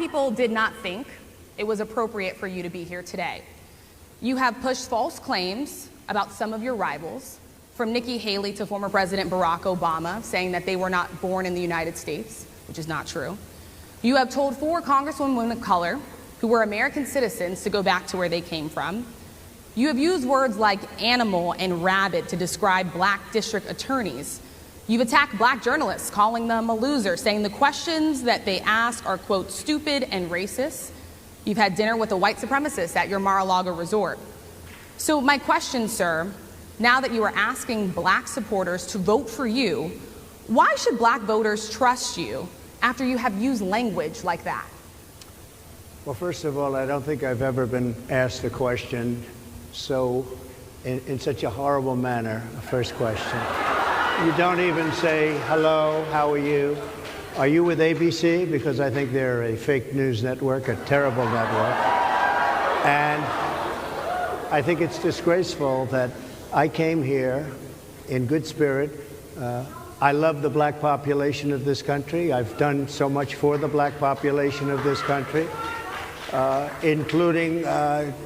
people did not think it was appropriate for you to be here today. You have pushed false claims about some of your rivals, from Nikki Haley to former President Barack Obama, saying that they were not born in the United States, which is not true. You have told 4 congresswomen of color who were American citizens to go back to where they came from. You have used words like animal and rabid to describe black district attorneys. You've attacked black journalists, calling them a loser, saying the questions that they ask are, quote, stupid and racist. You've had dinner with a white supremacist at your Mar-a-Lago resort. So my question, sir, now that you are asking black supporters to vote for you, why should black voters trust you after you have used language like that? Well, first of all, I don't think I've ever been asked a question in such a horrible manner. First question. You don't even say, hello, how are you? Are you with ABC? Because I think they're a fake news network, a terrible network. And I think it's disgraceful that I came here in good spirit. I love the black population of this country. I've done so much for the black population of this country, including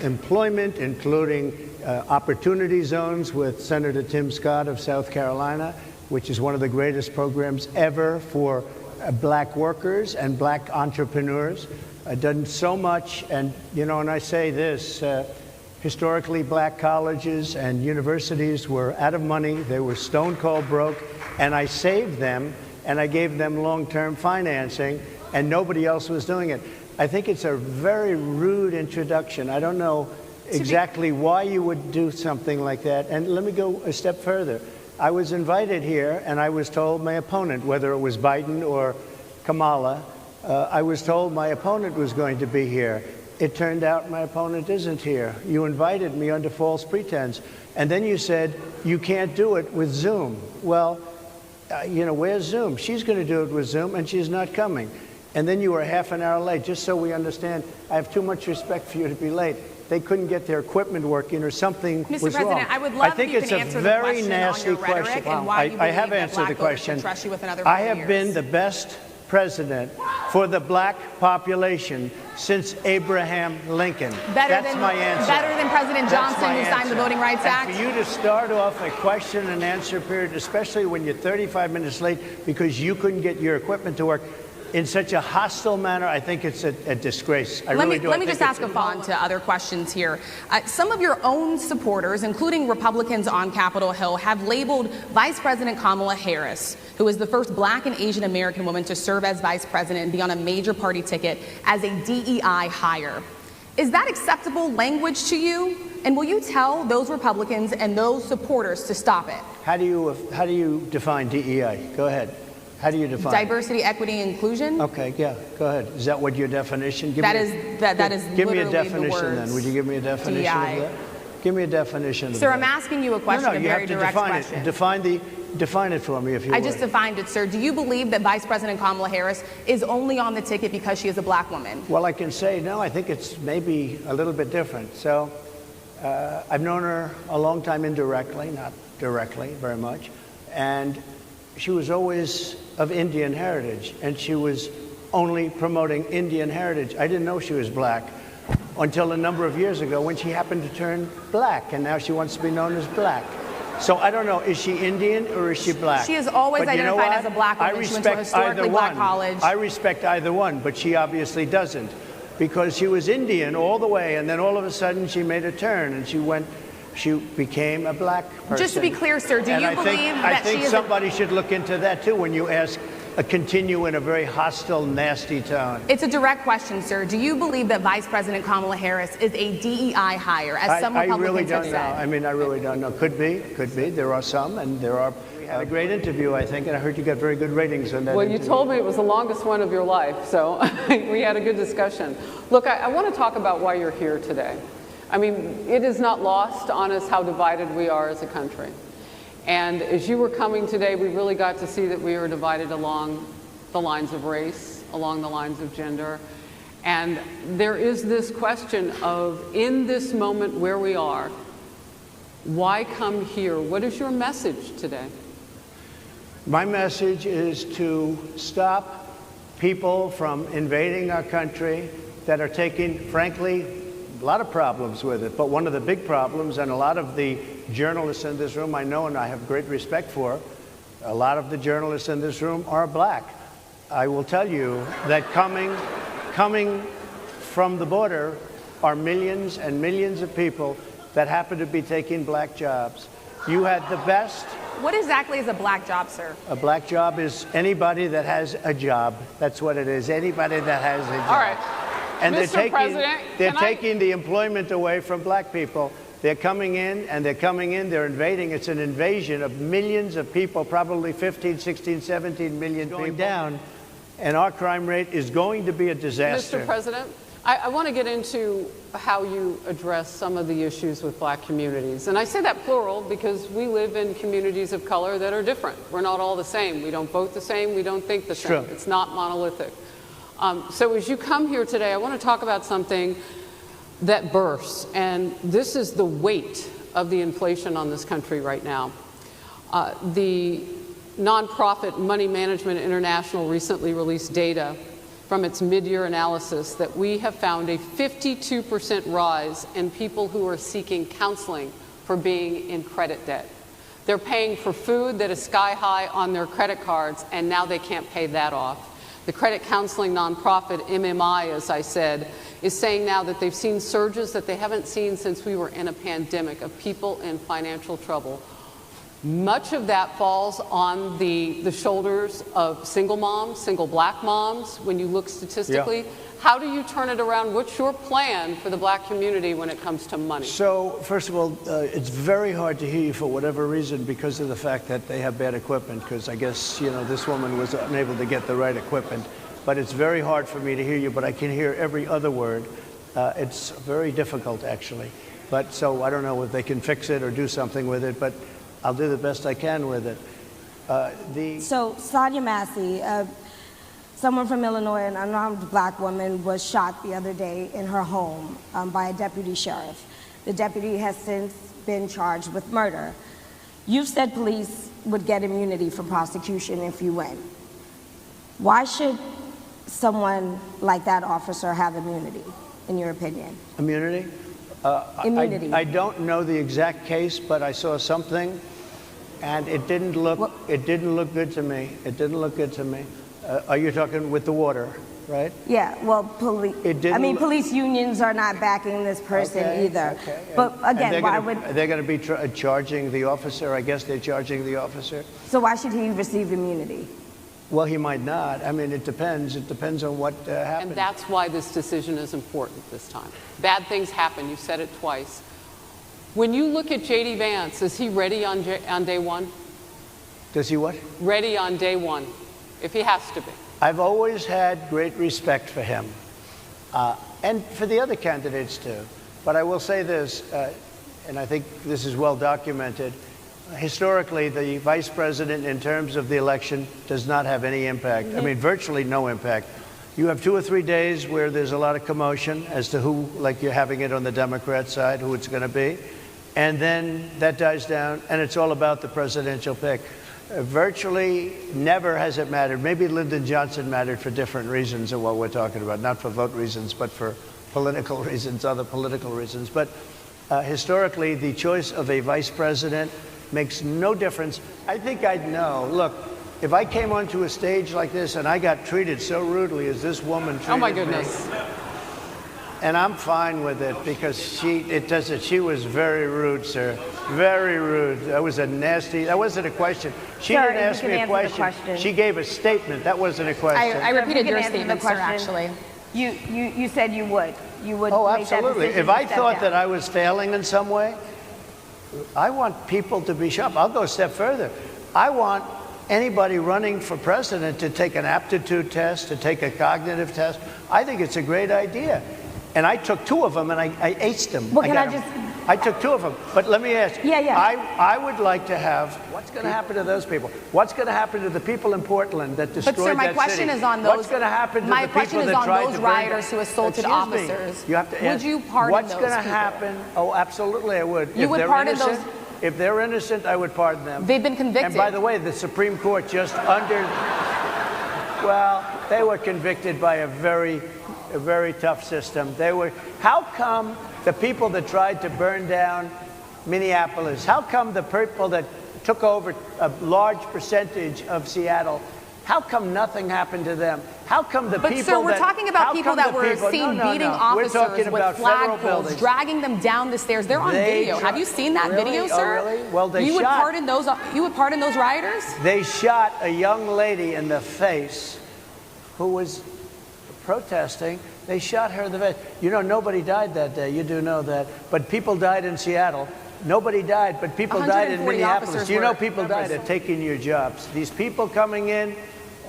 employment, including opportunity zones with Senator Tim Scott of South Carolina, which is one of the greatest programs ever for black workers and black entrepreneurs. I've done so much, and you know, and I say this, historically black colleges and universities were out of money, they were stone cold broke, and I saved them and I gave them long-term financing, and nobody else was doing it. I think it's a very rude introduction. I don't know exactly why you would do something like that. And let me go a step further. I was invited here, and I was told my opponent, whether it was Biden or Kamala, I was told my opponent was going to be here. It turned out my opponent isn't here. You invited me under false pretense. And then you said, you can't do it with Zoom. Well, you know, where's Zoom? She's going to do it with Zoom, and she's not coming. And then you were half an hour late. Just so we understand, I have too much respect for you to be late. They couldn't get their equipment working, or something was wrong. Mr. President, I would love if you can answer the question on your rhetoric and why you believe that black voters should trust you with another 4 years. I have been the best president for the black population since Abraham Lincoln. That's my answer. Better than President Johnson, who signed the Voting Rights Act? And for you to start off a question and answer period, especially when you're 35 minutes late because you couldn't get your equipment to work, in such a hostile manner, I think it's a disgrace. Let me just ask a follow-on to other questions here. Some of your own supporters, including Republicans on Capitol Hill, have labeled Vice President Kamala Harris, who is the first black and Asian American woman to serve as vice president and be on a major party ticket, as a DEI hire. Is that acceptable language to you? And will you tell those Republicans and those supporters to stop it? How do you define DEI? Go ahead. How do you define diversity, equity, inclusion? Okay, yeah, go ahead. Is that what your definition? That is give me a definition then. Would you give me a definition DEI. of that? Give me a definition of that. Sir, I'm asking you a question, a very direct question. Define it for me, if you would. I just defined it, sir. Do you believe that Vice President Kamala Harris is only on the ticket because she is a black woman? Well, I can say no. I think it's maybe a little bit different. So I've known her a long time indirectly, not directly very much, and she was always of Indian heritage, and she was only promoting Indian heritage. I didn't know she was black until a number of years ago when she happened to turn black, and now she wants to be known as black. So I don't know, is she Indian or is she black? She is always identified as a black woman. She went to a historically black college. I respect either one, but she obviously doesn't, because she was Indian all the way, and then all of a sudden she made a turn, and she became a black person. Just to be clear, sir, do you believe that I think somebody should look into that too when you continue in a very hostile, nasty tone. It's a direct question, sir. Do you believe that Vice President Kamala Harris is a DEI hire, as some Republicans have said? I mean, I really don't know. Could be. There are some, and there are. We had a great interview, I think, and I heard you got very good ratings on that. Well, you told me it was the longest one of your life, so we had a good discussion. Look, I want to talk about why you're here today. I mean, it is not lost on us how divided we are as a country. And as you were coming today, we really got to see that we are divided along the lines of race, along the lines of gender. And there is this question of, in this moment where we are, why come here? What is your message today? My message is to stop people from invading our country that are taking, frankly, a lot of problems with it. But one of the big problems, and a lot of the journalists in this room I know and I have great respect for, a lot of the journalists in this room are black. I will tell you that coming from the border are millions and millions of people that happen to be taking black jobs. You had the best. What exactly is a black job, sir? A black job is anybody that has a job. That's what it is. Anybody that has a job. All right. And Mr. President, they're taking the employment away from black people. They're coming in, they're invading. It's an invasion of millions of people, probably 15, 16, 17 million people. Going down, and our crime rate is going to be a disaster. Mr. President, I want to get into how you address some of the issues with black communities. And I say that plural because we live in communities of color that are different. We're not all the same. We don't vote the same. We don't think the same. True. It's not monolithic. So as you come here today, I want to talk about something that bursts, and this is the weight of the inflation on this country right now. The nonprofit Money Management International recently released data from its mid-year analysis that we have found a 52% rise in people who are seeking counseling for being in credit debt. They're paying for food that is sky high on their credit cards, and now they can't pay that off. The credit counseling nonprofit MMI, as I said, is saying now that they've seen surges that they haven't seen since we were in a pandemic of people in financial trouble. Much of that falls on the shoulders of single moms, single black moms, when you look statistically. Yeah. How do you turn it around? What's your plan for the black community when it comes to money? So, first of all, it's very hard to hear you for whatever reason because of the fact that they have bad equipment, because I guess, this woman was unable to get the right equipment. But it's very hard for me to hear you, but I can hear every other word. It's very difficult, actually. But so I don't know if they can fix it or do something with it, but I'll do the best I can with it. So Sonia Massey, someone from Illinois, an unarmed black woman, was shot the other day in her home by a deputy sheriff. The deputy has since been charged with murder. You've said police would get immunity from prosecution if you win. Why should someone like that officer have immunity, in your opinion? Immunity? Immunity. I don't know the exact case, but I saw something, and it didn't look good to me. It didn't look good to me. Are you talking with the water, right? Yeah, well, police unions are not backing this person either. Okay. But again, why would... They're going to be charging the officer. I guess they're charging the officer. So why should he receive immunity? Well, he might not. I mean, it depends. It depends on what happens. And that's why this decision is important this time. Bad things happen. You said it twice. When you look at J.D. Vance, is he ready on day one? Does he what? Ready on day one, if he has to be. I've always had great respect for him, and for the other candidates too. But I will say this, and I think this is well documented. Historically, the vice president, in terms of the election, does not have any impact. I mean, virtually no impact. You have 2 or 3 days where there's a lot of commotion as to who, like you're having it on the Democrat side, who it's going to be. And then that dies down, and it's all about the presidential pick. Virtually never has it mattered. Maybe Lyndon Johnson mattered for different reasons of what we're talking about, not for vote reasons, but for political reasons, other political reasons. But historically, the choice of a vice president makes no difference. I think I'd know. Look, if I came onto a stage like this and I got treated so rudely as this woman treated me. Oh my goodness. And I'm fine with it because she was very rude, sir. Very rude. That wasn't a question. She didn't ask me a question. She gave a statement. That wasn't a question. I repeated your statement, sir, actually. You said you would. You would Oh, make that absolutely. decision If I to step thought down. that I was failing in some way, I want people to be sharp. I'll go a step further. I want anybody running for president to take an aptitude test, to take a cognitive test. I think it's a great idea. And I took 2 of them, and I aced them. Well, I took 2 of them. But let me ask you. Yeah. I would like to have, what's going to happen to those people? What's going to happen to the people in Portland that destroyed that city? But, sir, my question is on those. What's going to happen to my the people question is that on tried those to rioters who assaulted officers. You have to ask, would you pardon what's those going to people? happen? Oh, absolutely, I would. You would pardon those? If they're innocent, I would pardon them. They've been convicted. And by the way, the Supreme Court just well, They were convicted by a very tough system. How come the people that tried to burn down Minneapolis, how come the people that took over a large percentage of Seattle, how come nothing happened to them? How come the people sir, we're talking about people that were seen beating officers with flagpoles, dragging them down the stairs. They're on video. Have you seen that video, sir? Oh, really? Well, they would pardon those rioters? They shot a young lady in the face who was protesting. They shot her in the face. You know, nobody died that day. You do know that. But people died in Seattle. Nobody died, but people died in Minneapolis. You know people died at taking your jobs. These people coming in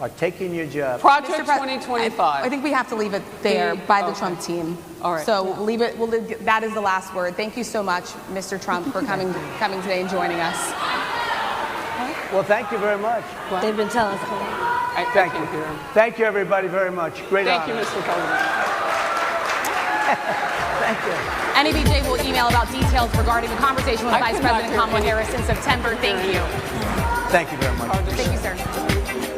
are taking your jobs. Project 2025. I think we have to leave it there by the Trump team. All right. So leave it. That is the last word. Thank you so much, Mr. Trump, for coming today and joining us. Well, thank you very much. They've been telling us. Thank you. Thank you, everybody, very much. Great honor. Thank you, Mr. President. Thank you. NABJ will email about details regarding the conversation with Vice President Kamala Harris in September. Thank you. Thank you very much. Thank you, sir.